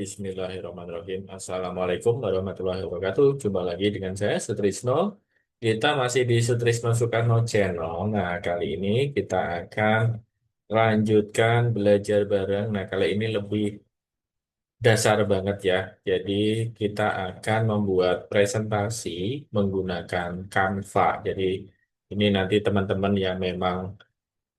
Bismillahirrahmanirrahim. Assalamualaikum warahmatullahi wabarakatuh. Jumpa lagi dengan saya, Sutrisno. Kita masih di Sutrisno Soekarno Channel. Nah, kali ini kita akan lanjutkan belajar bareng. Nah, kali ini lebih dasar banget ya. Jadi, kita akan membuat presentasi menggunakan Canva. Jadi, ini nanti teman-teman yang memang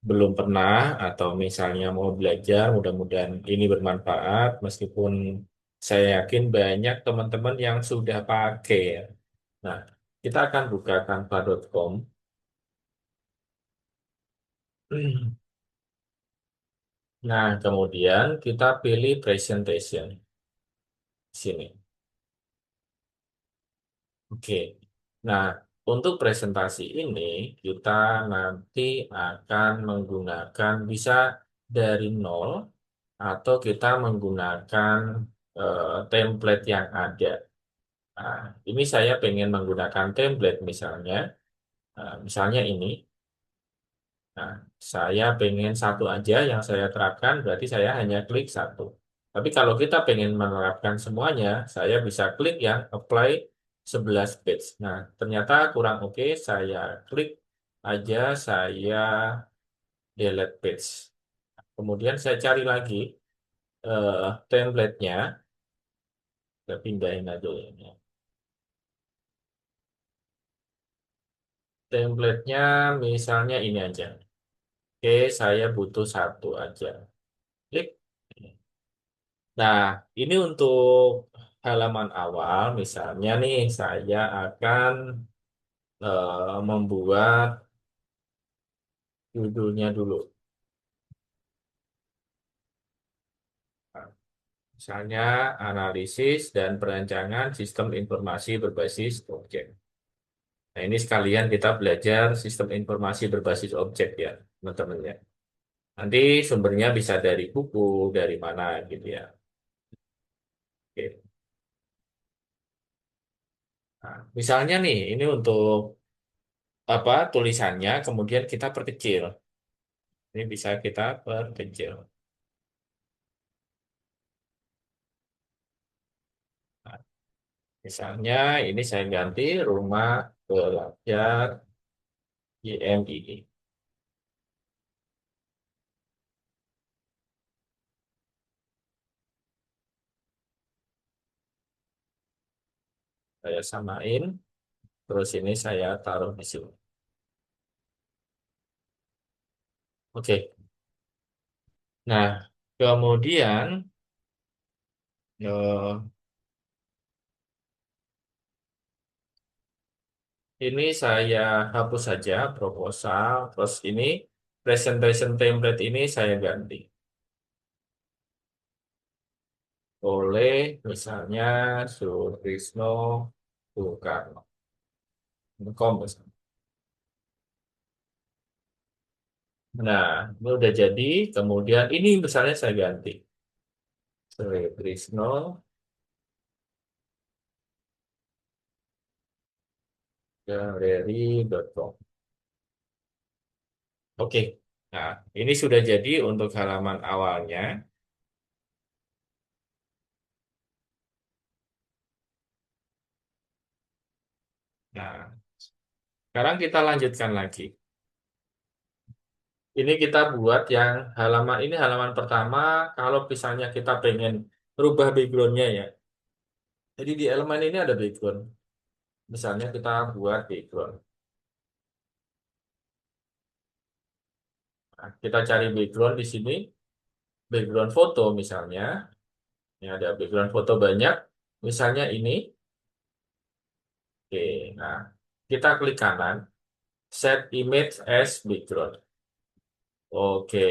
belum pernah atau misalnya mau belajar, mudah-mudahan ini bermanfaat meskipun saya yakin banyak teman-teman yang sudah pakai ya. Nah, kita akan buka canva.com. Nah, kemudian kita pilih presentation di sini. Oke. Nah, untuk presentasi ini kita nanti akan menggunakan bisa dari nol atau kita menggunakan template yang ada. Nah, ini saya pengen menggunakan template misalnya, misalnya ini. Nah, saya pengen satu aja yang saya terapkan, berarti saya hanya klik satu. Tapi kalau kita pengen menerapkan semuanya, saya bisa klik yang apply 11 page. Nah, ternyata kurang oke, saya klik aja, saya delete page. Kemudian saya cari lagi template-nya, saya pindahin aja ini. Template-nya misalnya ini aja. Oke, saya butuh satu aja. Klik. Nah, ini untuk halaman awal. Misalnya nih, saya akan membuat judulnya dulu. Nah, misalnya, analisis dan perancangan sistem informasi berbasis objek. Nah, ini sekalian kita belajar sistem informasi berbasis objek ya, teman-teman ya. Nanti sumbernya bisa dari buku, dari mana gitu ya. Oke. Nah, misalnya nih, ini untuk apa tulisannya, kemudian kita perkecil. Ini bisa kita perkecil. Nah, misalnya ini saya ganti rumah pelajar IMI. Saya samain, terus ini saya taruh di sini. Oke. Nah, kemudian eh, ini saya hapus saja proposal, terus ini presentation template ini saya ganti oleh misalnya Sutrisno Soekarno. Com. Nah, ini udah jadi. Kemudian ini misalnya saya ganti. Sutrisno Galeri.com. Oke. Nah, ini sudah jadi untuk halaman awalnya. Nah, sekarang kita lanjutkan lagi. Ini kita buat yang halaman ini halaman pertama. Kalau misalnya kita pengen rubah backgroundnya ya. Jadi di elemen ini ada background. Misalnya kita buat background. Nah, kita cari background di sini. Background foto misalnya. Ini ada background foto banyak. Misalnya ini. Oke, nah kita klik kanan. Set image as background. Oke,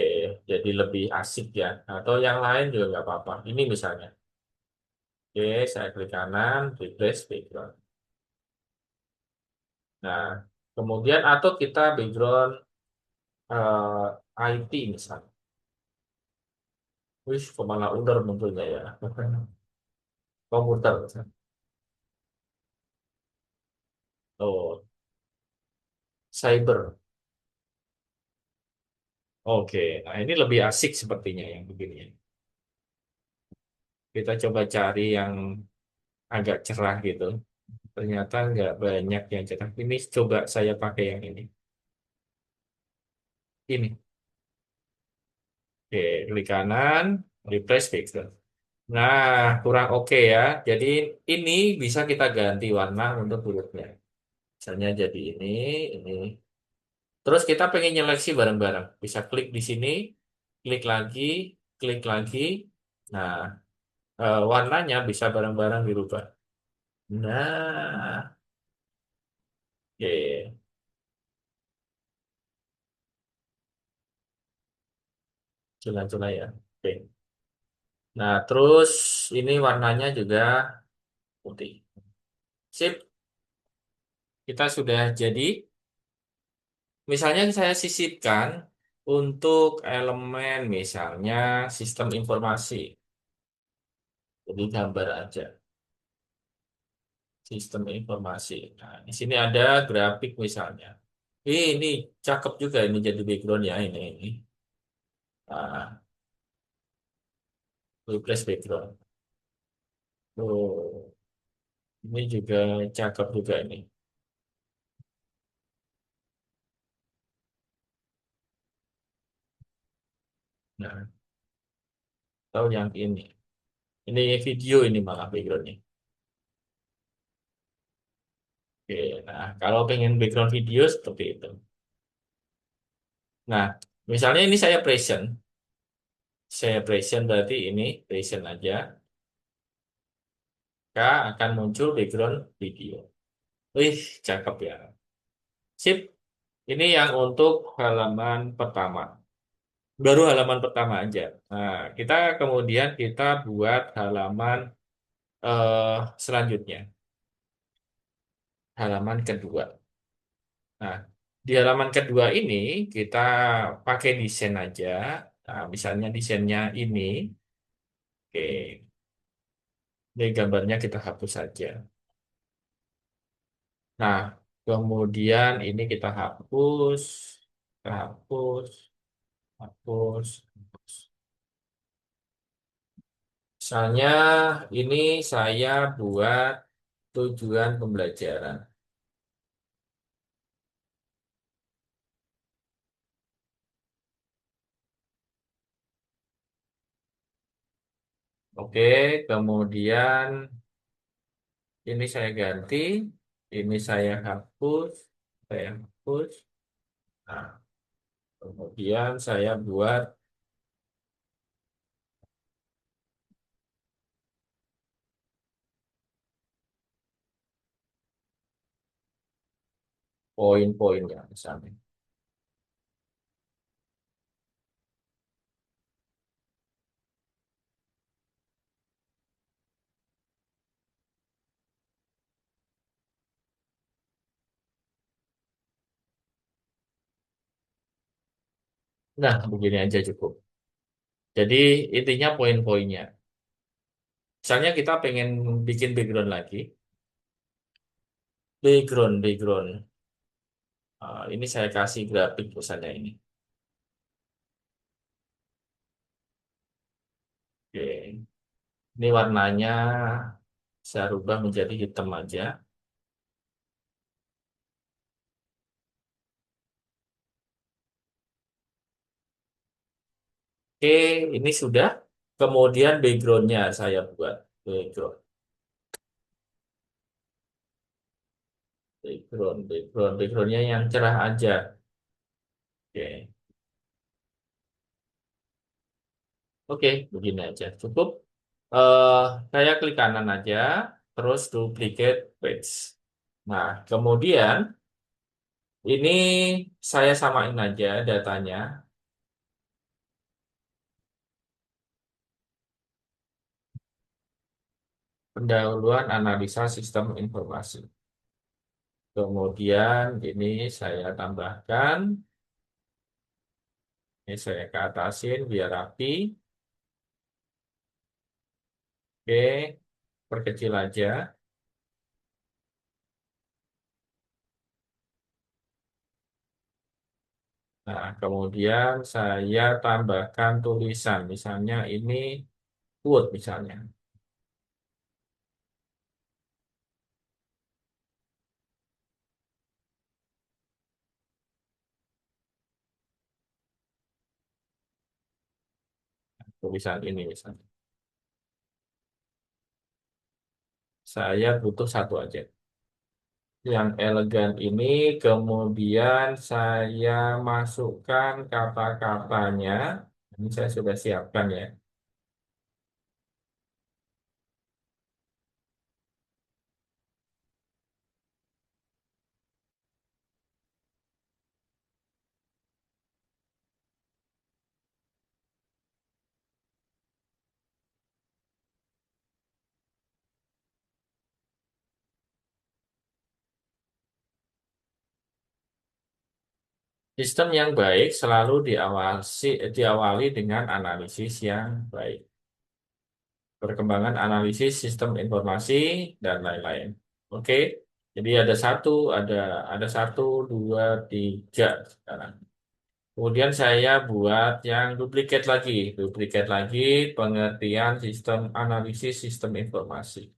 jadi lebih asik ya. Atau yang lain juga nggak apa-apa. Ini misalnya. Oke, saya klik kanan, replace background. Nah, kemudian atau kita background IT misalnya. Wih, kok malah ular munculnya ya. Komputer misalnya. Oh, cyber. Oke, nah ini lebih asik sepertinya yang begini. Kita coba cari yang agak cerah gitu. Ternyata nggak banyak yang cerah. Ini coba saya pakai yang ini. Ini. Oke, klik kanan, replace background. Nah, kurang oke ya. Jadi ini bisa kita ganti warna untuk hurufnya. Misalnya jadi ini. Terus kita pengen nyeleksi bareng-bareng. Bisa klik di sini, klik lagi, klik lagi. Nah, warnanya bisa bareng-bareng dirubah. Nah, oke. Cula-cula ya. Oke. Nah, terus ini warnanya juga putih. Sip, kita sudah jadi. Misalnya saya sisipkan untuk elemen misalnya sistem informasi. Jadi gambar aja. Sistem informasi. Nah, di sini ada grafik misalnya. Ini cakep juga ini jadi background ya ini. Nah, replace background. Oh, ini juga cakep juga ini. Nah, atau yang ini. Ini video ini malah backgroundnya. Oke, nah kalau pengen background video seperti itu. Nah, misalnya ini saya present berarti ini present aja. Maka akan muncul background video. Wih, cakep ya. Sip, ini yang untuk halaman pertama. Baru halaman pertama aja. Nah, kita buat halaman eh, selanjutnya, halaman kedua. Nah, di halaman kedua ini kita pakai desain aja. Nah, misalnya desainnya ini, oke, ini gambarnya kita hapus saja. Nah, kemudian ini kita hapus, kita hapus, hapus. Hapus. Misalnya ini saya buat tujuan pembelajaran. Oke, kemudian ini saya ganti, ini saya hapus. Nah, kemudian saya buat poin-poinnya misalnya. Nah, begini aja cukup. Jadi intinya poin-poinnya. Misalnya kita pengen bikin background lagi. Background. Ini saya kasih grafik misalnya ini. Oke. Ini warnanya saya rubah menjadi hitam aja. Oke, ini sudah. Kemudian backgroundnya saya buat. Background, backgroundnya yang cerah aja. Oke, oke, begini aja. Cukup. eh saya klik kanan aja, terus duplicate page. Nah, kemudian ini saya samain aja datanya. Pendahuluan analisa sistem informasi. Kemudian ini saya tambahkan, ini saya ke atasin biar rapi. Oke, perkecil aja. Nah, kemudian saya tambahkan tulisan, misalnya ini quote misalnya. tulisan ini misalnya. Saya butuh satu aja. Yang elegan ini, kemudian saya masukkan kata-katanya. Ini saya sudah siapkan ya. Sistem yang baik selalu diawali dengan analisis yang baik. Perkembangan analisis sistem informasi dan lain-lain. Oke, jadi ada satu, dua, tiga sekarang. Kemudian saya buat yang duplikat lagi pengertian sistem analisis sistem informasi.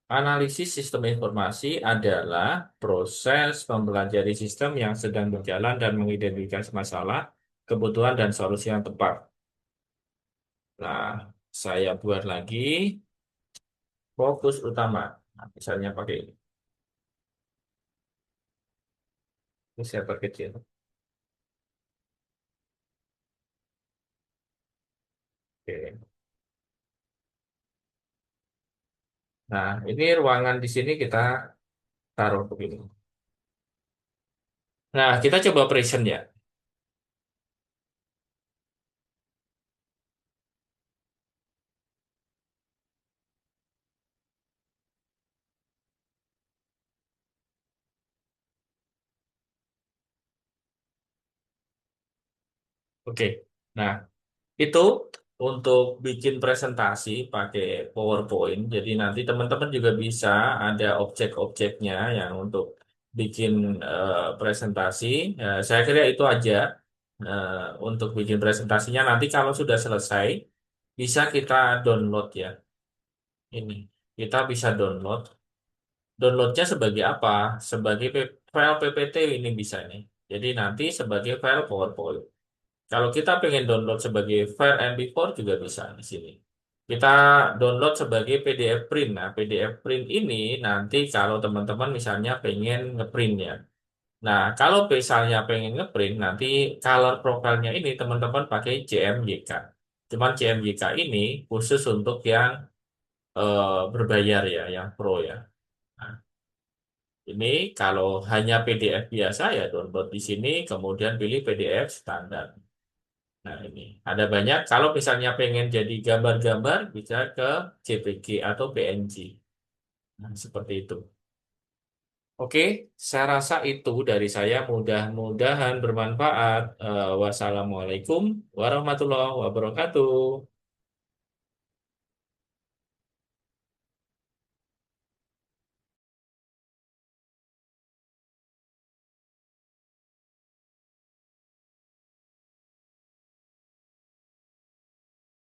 Analisis sistem informasi adalah proses mempelajari sistem yang sedang berjalan dan mengidentifikasi masalah, kebutuhan, dan solusi yang tepat. Nah, saya buat lagi fokus utama. Nah, misalnya pakai ini. Ini saya perkecil. Oke. Nah, ini ruangan di sini kita taruh begini. Nah, kita coba present ya. Oke. Nah, itu untuk bikin presentasi pakai PowerPoint. Jadi nanti teman-teman juga bisa ada objek-objeknya yang untuk bikin presentasi. Saya kira itu aja eh, untuk bikin presentasinya. Nanti kalau sudah selesai, bisa kita download ya. Ini kita bisa download. Downloadnya sebagai apa? Sebagai file PPT ini bisa nih. Jadi nanti sebagai file PowerPoint. Kalau kita pengen download sebagai file MP4 juga bisa di sini. Kita download sebagai PDF print. Nah, PDF print ini nanti kalau teman-teman misalnya pengen ngeprint ya. Nah, kalau misalnya pengen ngeprint, nanti color profile-nya ini teman-teman pakai JMYK. Cuman JMYK ini khusus untuk yang berbayar ya, yang pro ya. Nah, ini kalau hanya PDF biasa ya download di sini, kemudian pilih PDF standar. Nah, ini ada banyak. Kalau misalnya pengen jadi gambar-gambar, bisa ke JPG atau PNG. Nah, seperti itu. Oke, saya rasa itu dari saya. Mudah-mudahan bermanfaat. Wassalamualaikum warahmatullahi wabarakatuh.